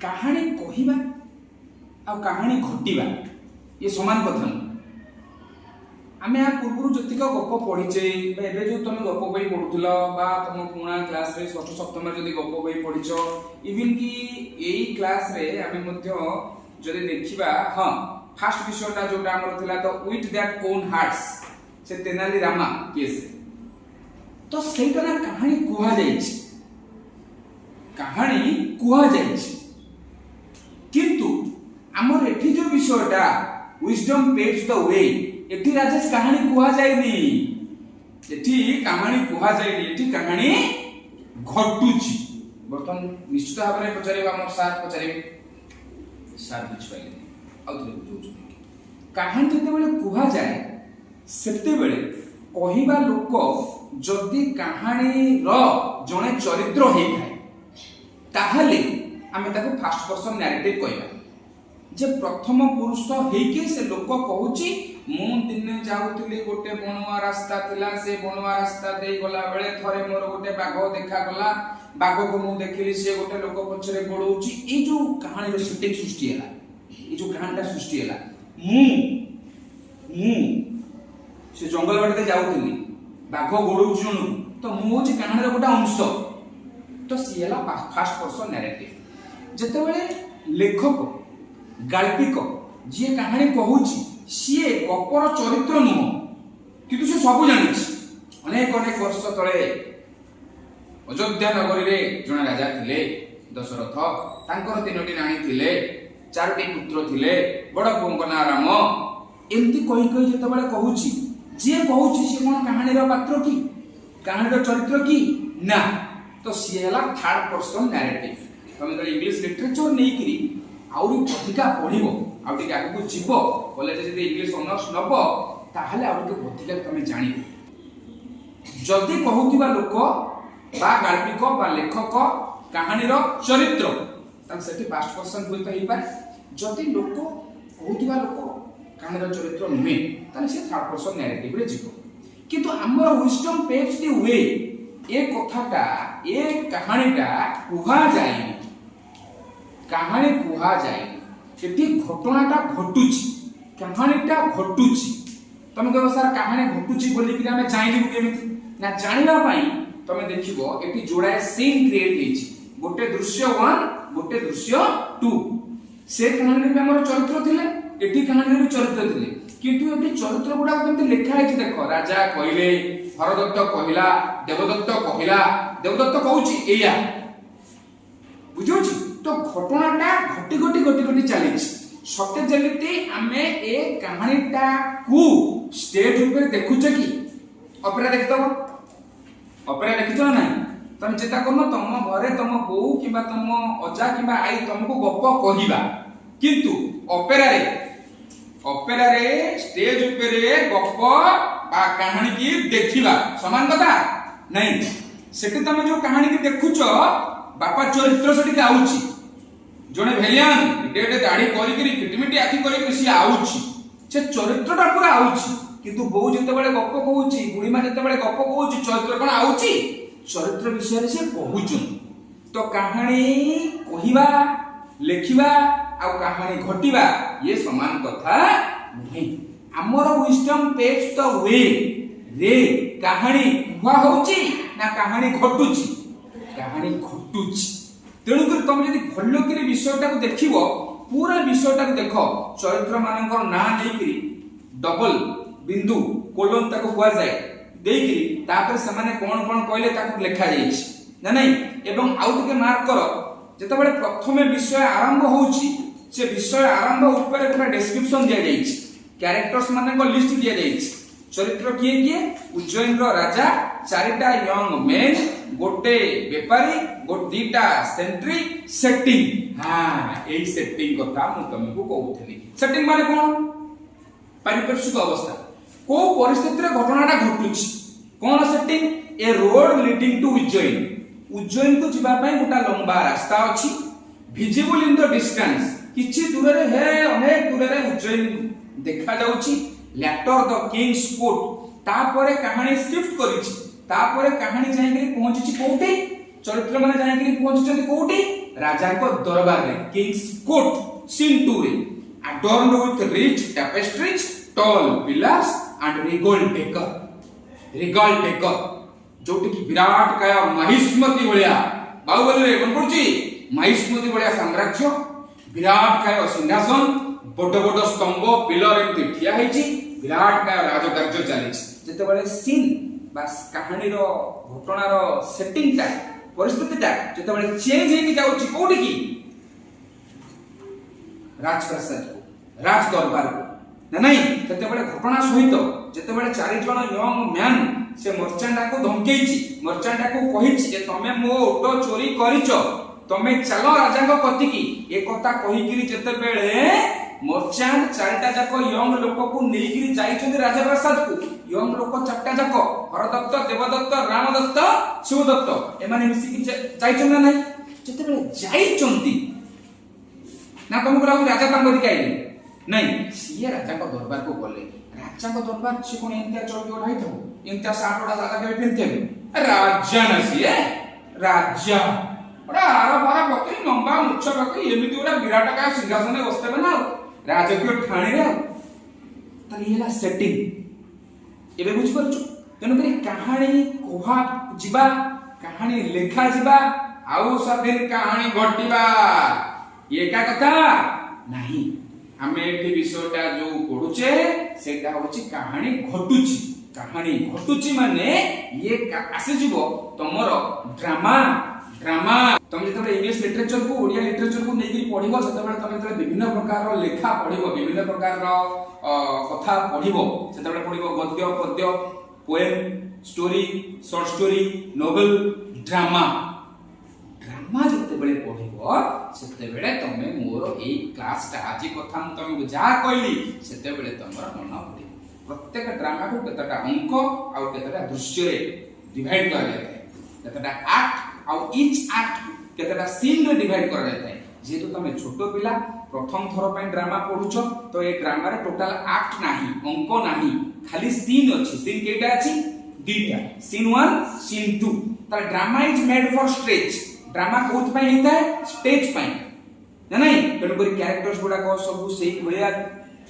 कहानी कहवा आ कहानी घटिबा ये समान कथा न आम या पूर्व जतिक गप पढ़ीचे जो तुम गप बही पढ़ुल तुम पुणा क्लास रे षष्ठ सप्तम जदि गप बही पढ़ीच इवन कि यही क्लास रे आम जदि देखा हाँ फास्ट विषयटा जोटा आमर थिला तो विथ दैट ओन हार्ट्स से तेनाली रामा केस तो सेटा ना कहानी कुहा जाइछि कहानी कुहा जाइछि किंतु आमर एठी जो विषयटा विजडम पेव्स द वे एठी राजेश कहानी कुहा जाइनी एठी कहानी कुहा जाइनी एठी कहानी घटुछि बर्तन निश्चित भाव में पचारे हमर साथ पचारे साथ बुझ पाइले आ तो बुझौ कहानी जते बेले कुहा जाए सेते बेले कहिबा लोक जदि कहानी रो जने चरित्र हे थाए ताहले आमे ताको फर्स्ट पर्सन नैरेटिव कहबा जे प्रथम पुरुष हेके से लोक कहूची मु दिने जाउतली गोटे बनवा रास्ता थिला से बनवा रास्ता दे गला बेले थरे मोर गोटे बाघ देखा गला बाघ को मु देखिली से गोटे लोक पछरे गोडौची ए जो कहानी रो सेटिंग सृष्टि हैला ए जो कहानीटा सृष्टि हैला मु से जंगल बाटे जाउतली बाघ गोडौची जनु तो मु होची कहानी रो गोटा अंश तो सी हैला फर्स्ट पर्सन नैरेटिव जते बेले लेखक गाल्पिक जे कहानी कहूची सीए गपर चरित्र नुह किंतु से सब जानी अनेक अनेक वर्ष तले अयोध्या नगरी रे जने राजा थिले दशरथ तांकर तीनोटी राणी थिले चारोटी पुत्र थिले बड़ पुओ ना राम एमती कहि कहि जते बेले कहूची जे कहूची से कोन कहानी रो पात्र की कहानी रो चरित्र की ना तो सी हला थर्ड पर्सन नैरेटिव तमे तो इंग्लिश लिटरेचर नै करी आउरी अधिका पढिबो आउटी आगु जीवो कॉलेज जदि इंग्लिश ऑनर्स नबो ताहले आउटी अधिका तमे जानिबो जदि कहूतिबा लोक बा गाल्पिक बा लेखक कहानी रो चरित्र तन सेठी पास्ट पर्सन होई तो हिपार जदि लोक कहूतिबा लोक कहानी रो चरित्र नुहे तने से थर्ड पर्सन नैरेटिव रे जीवो किंतु हमर विजडम पेव्स द वे ए कथाटा ए कहानीटा कुहा जायनी कहानी कुहा जाए सेठी घटनाटा घटुची कहानीटा घटुची तमे कहबो सर कहानी घटुची बोली कि हमें जानिबु केमिति ना जानिबा पई तमे देखिबो एठी जोड़ाए सीन क्रिएट हेची गोटे दृश्य 1 गोटे दृश्य 2 से कहानी में हमर चरित्र थिले एठी कहानी में चरित्र थिले किंतु एठी चरित्र गुडा केमिति लिखा हेची देखो राजा कहिले हरदत्त कहिला देवदत्त कहूची एया बुझौची तो घटनाटा घटी घटी घटी घटी चली सत्य जमिति आमे ए कहानीटा को स्टेज ऊपर देखुछ कि ऑपेरा देखतो ऑपेरा देखितो ना तम चिंता करनो तम घरे तम बो किबा तम अजा किबा आई तुमको गप कहिबा किंतु ऑपेरा रे स्टेज ऊपर गप बा कहानी की देखिबा समान कथा नहीं सेठी तमे जो कहानी की देखुछ बापा चरित्र सेठी आउची जने भेलियान डेडे दाढ़ी करी करी किटमिटी आखि करी करी सी आउची से चरित्रटा पूरा आउची किंतु बहु जते बेले गप कहूची बुढ़ी मा जते बेले गप कहूची चरित्र कोन आउची चरित्र विषय से कहूचन तो कहानी कहिबा लेखिबा आ कहानी घटिबा ये समान कथा नहीं हमर विजडम पेव्स द वे रे कहानी कुहा होची ना कहानी घटुची कहानी घटुची तेणु कर तुम यदि भल्लो करी विषयटा को देखिबो पूरा विषयटा को देखो चरित्र मानकर ना देकरी डबल बिंदु कोलन ताको हुआ जाए देकरी तापर से माने कोन कोन कहले ताको लिखा जाईछि ना नहीं एवं आउट के मार्क करो जते बेले प्रथमे विषय आरंभ होउछि से विषय आरंभ ऊपर पूरा डिस्क्रिप्शन दिया जाईछि कैरेक्टर्स माने को लिस्ट दिया जाईछि चरित्र किए किए उज्जैन रो राजा चारिटा यंग मेन गोटे व्यापारी दीटा सेंट्री सेटिंग हाँ एई सेटिंग कथा मु तुमको कहउथली सेटिंग माने कोन पारिपार्श्विक अवस्था को परिस्थिति रे घटनाटा घटुछि कोन setting a road leading to Ujjain को जिबा पई गोटा लंबा रास्ता अछि विजिबल इन द डिस्टेंस किछि दूर रे हे अनेक दूर रे उज्जैन देखा जाउछि लेटर द किंग्स कोर्ट तापरे कहानी शिफ्ट करिछि तापरे कहानी जाई के पहुंची कोठी चरित्र माने जाई के पहुंची कोठी राजा को दरबार रे किंग्स कोर्ट सीन 2 रे adorned with rich tapestries tall pillars and regal decor जोटी की विराट काय महिष्मती भलिया बाहुबली रे कोन पड़ची महिष्मती भलिया साम्राज्य विराट काय सिंहासन बड़ बड़ स्तंभ पिलर एमती ठिया हेची विराट काय राजकार्य चली जते बळे सीन बास कहानी रो घटना रो सेटिंग ता परिस्थिति ता जते बळे चेंज हेकी जाउची कोठी की राजप्रासाद को राज दरबार को ना नहीं जते बळे घटना सहित जते बळे चारि जण यंग मैन से मर्चेंटा को धमकेची मर्चेंटा को कहिची जे तमे मो ओटो चोरी करिचो तमे चलो राजा को कति की ए कथा कहि किरी जते बेले मर्चेंट चारिटा जाको यंग लोक को नेई किरी जाइछन राजप्रासाद को यंग लोक चारटा जाको हरदत्त देवदत्त रामदत्त शिवदत्त एमाने मिसी कि जाइछन ना नहीं जते बेले जाइछंती ना तुमको लागु राजा तांगरी काइले नहीं सिए राजा को दरबार को गले राजा को दरबार से कोन एंतिया चौकी ओढाई थो एंतिया साटोडा दादा के पिनते राजा न सिए राजा ओडा आरो बारा पकई लंबा मुछ पकई एमिति ओडा विराट का सिंहासन में बसते ना राजकीय ठाणे रे तरी हेला सेटिंग एबे बुझ परछु तेनु करी कहानी कोहा जिबा कहानी लेखा जिबा आउ सदिन कहानी घटिबा ये का कथा नहीं हमें एठी विषयटा जो पढुचे सेटा होची कहानी घटुची माने ये आसे जीवो तमर ड्रामा तुम जब इंग्लिश लिटरेचर को ओडिया लिटरेचर को नेकी पढिबो सेतबेले तुम जब विभिन्न प्रकार रो लेखा पढिबो विभिन्न प्रकार रो कथा पढिबो सेतबेले पढिबो गद्य पद्य poem story short story novel drama जते बेले पढिबो सेते बेले तमे मोर एई क्लास ता आजि कथा हम तमे जा कहली सेते बेले तमर मन पड़े प्रत्येक ड्रामा को केतटा अंक आ केतटा दृश्य रे डिवाइड कर जाय केतटा एक्ट आ ईच एक्ट केतटा सीन रे डिवाइड कर जाय जेतु तमे छोटो पिला प्रथम थरो पय ड्रामा पढुछो तो ए ड्रामा रे टोटल एक्ट नाही अंक नाही खाली सीन अछि सीन केटा अछि दुईटा सीन 1 सीन 2 त drama is made for stage drama कोथ पय हिता स्टेज पय ना नहीं तेनु करी कैरेक्टर्स गुडा को सब सेही भलिया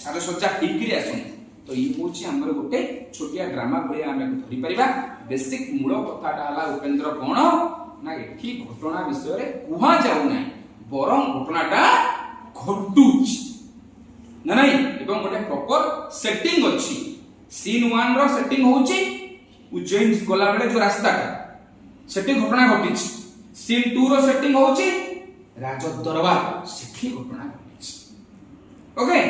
साजसज्जा ठीक करी आसन तो ई होची हमर गोटे छोटिया ड्रामा भलिया हमें धरि परिबा बेसिक मूल कथाटा हला उपेंद्र कोन ना एठी घटना विषय रे कुहा जाउ नै बरम घटनाटा घटुच ना नहीं एवं गोटे प्रॉपर सेटिंग अछि सीन 1 रो सेटिंग होची उज्जैन गोला बेले जो रास्ताटा सेटिंग घटना घटिछ सीन 2 रो सेटिंग होची राज दरबार सेठी घटना घटिछ ओके